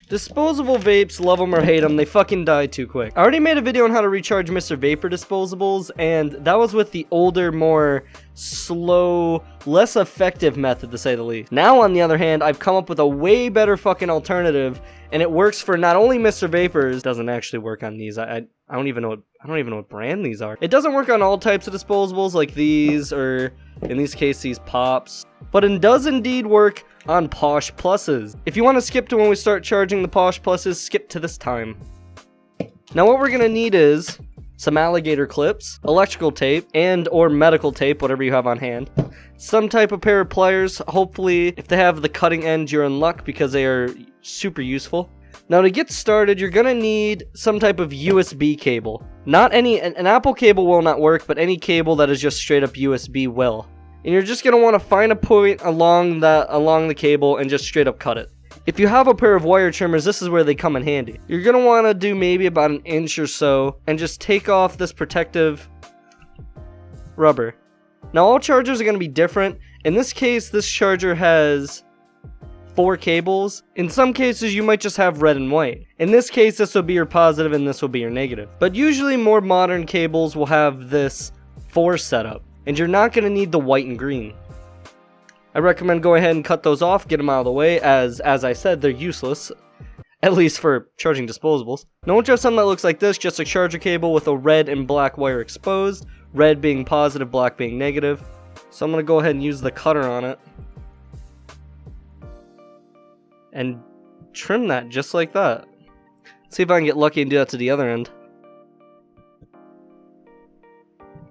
Disposable vapes, love them or hate them, they fucking die too quick. I already made a video on how to recharge Mr.Vapor disposables, and that was with the older, more slow, less effective method, to say the least. Now, on the other hand, I've come up with a way better fucking alternative, and it works for not only Mr.Vapors, doesn't actually work on these. I don't even know what brand these are. It doesn't work on all types of disposables like these, or in these cases, these pops, but it does indeed work on Posh Pluses. If you want to skip to when we start charging the Posh Pluses, skip to this time. Now what we're gonna need is some alligator clips, electrical tape, and or medical tape, whatever you have on hand. Some type of pair of pliers. Hopefully, if they have the cutting end, you're in luck because they are super useful. Now to get started, you're gonna need some type of USB cable. Not any, an Apple cable will not work, but any cable that is just straight up USB will. And you're just gonna want to find a point along the cable and just straight up cut it. If you have a pair of wire trimmers, this is where they come in handy. You're gonna want to do maybe about an inch or so and just take off this protective rubber. Now all chargers are gonna be different. In this case, this charger has 4 cables. In some cases, you might just have red and white. In this case, this will be your positive and this will be your negative. But usually more modern cables will have this 4 setup. And you're not going to need the white and green. I recommend go ahead and cut those off, get them out of the way, as I said, they're useless. At least for charging disposables. Now once you have something that looks like this, just a charger cable with a red and black wire exposed. Red being positive, black being negative. So I'm going to go ahead and use the cutter on it. And trim that just like that. See if I can get lucky and do that to the other end.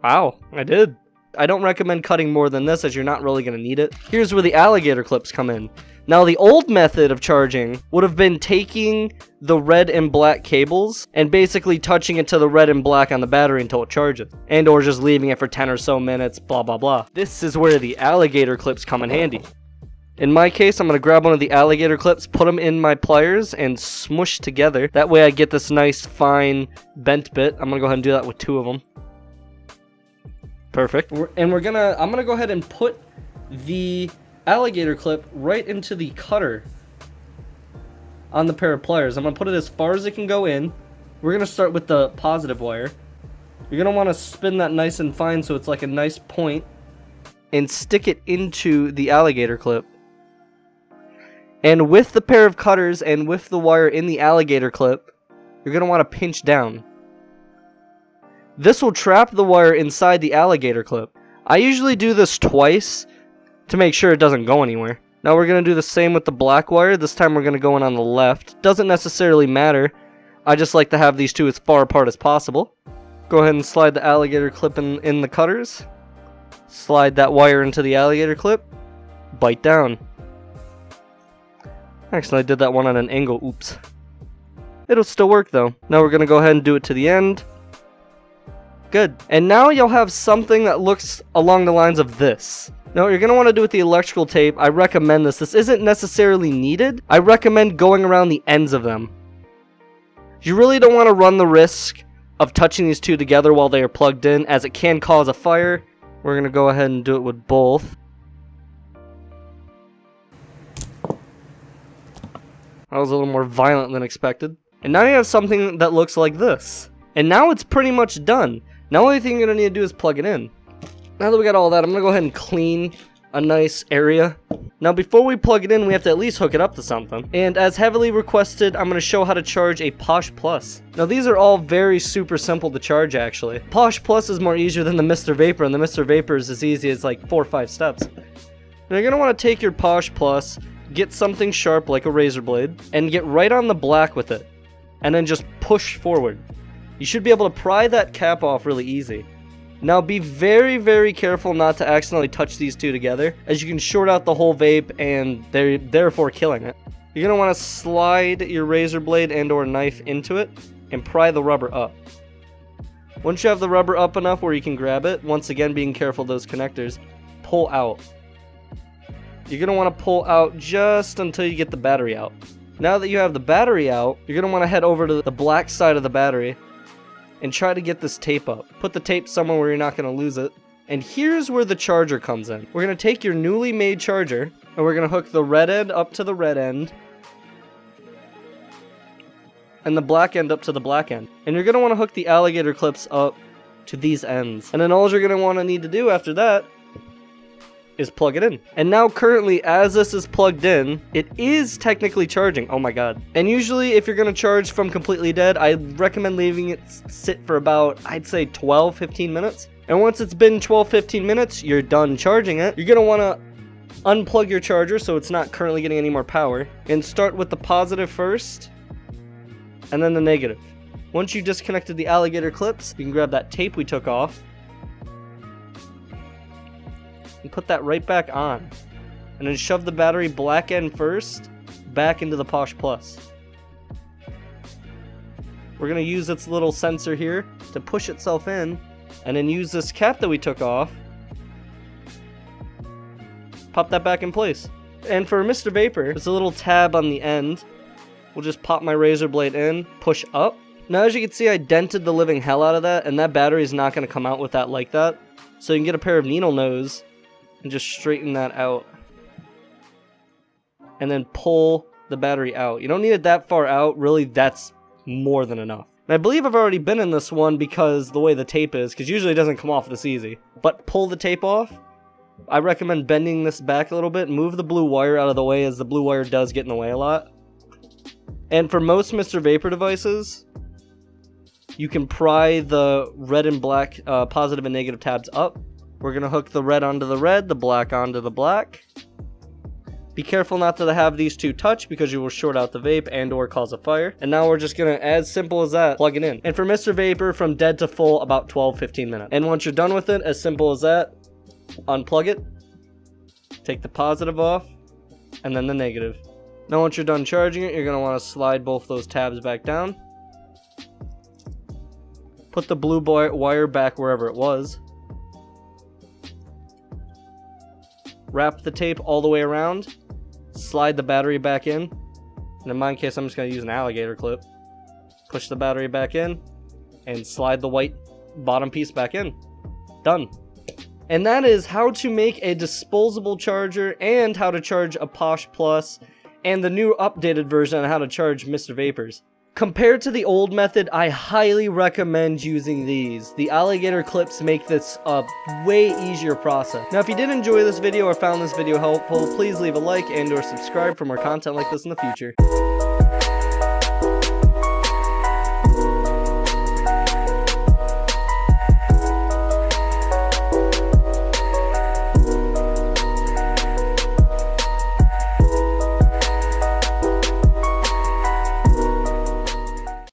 Wow, I did. I don't recommend cutting more than this as you're not really going to need it. Here's where the alligator clips come in. Now the old method of charging would have been taking the red and black cables and basically touching it to the red and black on the battery until it charges. And or just leaving it for 10 or so minutes, blah blah blah. This is where the alligator clips come in handy. In my case, I'm going to grab one of the alligator clips, put them in my pliers, and smush together. That way I get this nice fine bent bit. I'm going to go ahead and do that with 2 of them. Perfect. And I'm gonna go ahead and put the alligator clip right into the cutter on the pair of pliers. I'm gonna put it as far as it can go in. We're gonna start with the positive wire. You're gonna want to spin that nice and fine so it's like a nice point and stick it into the alligator clip. And with the pair of cutters and with the wire in the alligator clip, you're gonna want to pinch down. This will trap the wire inside the alligator clip. I usually do this twice to make sure it doesn't go anywhere. Now we're going to do the same with the black wire. This time we're going to go in on the left. Doesn't necessarily matter. I just like to have these two as far apart as possible. Go ahead and slide the alligator clip in the cutters. Slide that wire into the alligator clip. Bite down. Actually, I did that one on an angle. Oops. It'll still work though. Now we're going to go ahead and do it to the end. Good. And now you'll have something that looks along the lines of this. Now what you're going to want to do with the electrical tape, I recommend this. This isn't necessarily needed. I recommend going around the ends of them. You really don't want to run the risk of touching these two together while they are plugged in, as it can cause a fire. We're going to go ahead and do it with both. That was a little more violent than expected. And now you have something that looks like this. And now it's pretty much done. Now the only thing you're going to need to do is plug it in. Now that we got all that, I'm going to go ahead and clean a nice area. Now before we plug it in, we have to at least hook it up to something. And as heavily requested, I'm going to show how to charge a Posh Plus. Now these are all very super simple to charge actually. Posh Plus is more easier than the Mr.Vapor, and the Mr.Vapor is as easy as like 4 or 5 steps. Now you're going to want to take your Posh Plus, get something sharp like a razor blade, and get right on the black with it. And then just push forward. You should be able to pry that cap off really easy. Now be very, very careful not to accidentally touch these two together, as you can short out the whole vape and therefore killing it. You're going to want to slide your razor blade and or knife into it and pry the rubber up. Once you have the rubber up enough where you can grab it, once again being careful of those connectors, pull out. You're going to want to pull out just until you get the battery out. Now that you have the battery out, you're going to want to head over to the black side of the battery and try to get this tape up. Put the tape somewhere where you're not going to lose it. And here's where the charger comes in. We're going to take your newly made charger, and we're going to hook the red end up to the red end. and the black end up to the black end. And you're going to want to hook the alligator clips up to these ends. And then all you're going to want to need to do after that is plug it in. And now currently, as this is plugged in, it is technically charging. Oh my god. And usually if you're going to charge from completely dead, I recommend leaving it sit for about, I'd say 12-15 minutes. And once it's been 12-15 minutes, you're done charging it. You're going to want to unplug your charger so it's not currently getting any more power, and start with the positive first and then the negative. Once you disconnected the alligator clips, you can grab that tape we took off and put that right back on, and then shove the battery black end first back into the Posh Plus. We're going to use its little sensor here to push itself in, and then use this cap that we took off, pop that back in place. And for Mr. Vapor, there's a little tab on the end. We'll just pop my razor blade in, push up. Now as you can see, I dented the living hell out of that, and that battery is not going to come out with that like that. So you can get a pair of needle nose and just straighten that out. And then pull the battery out. You don't need it that far out, really that's more than enough. And I believe I've already been in this one because the way the tape is, because usually it doesn't come off this easy. But pull the tape off. I recommend bending this back a little bit, move the blue wire out of the way, as the blue wire does get in the way a lot. And for most Mr. Vapor devices, you can pry the red and black positive and negative tabs up. We're going to hook the red onto the red, the black onto the black. Be careful not to have these two touch because you will short out the vape and or cause a fire. And now we're just going to, as simple as that, plug it in. And for Mr. Vapor, from dead to full, about 12-15 minutes. And once you're done with it, as simple as that, unplug it, take the positive off, and then the negative. Now once you're done charging it, you're going to want to slide both those tabs back down. Put the blue wire back wherever it was. Wrap the tape all the way around. Slide the battery back in. And in my case, I'm just going to use an alligator clip. Push the battery back in, and slide the white bottom piece back in. Done. And that is how to make a disposable charger, and how to charge a Posh Plus, and the new updated version on how to charge Mr. Vapors. Compared to the old method, I highly recommend using these. The alligator clips make this a way easier process. Now if you did enjoy this video or found this video helpful, please leave a like and or subscribe for more content like this in the future.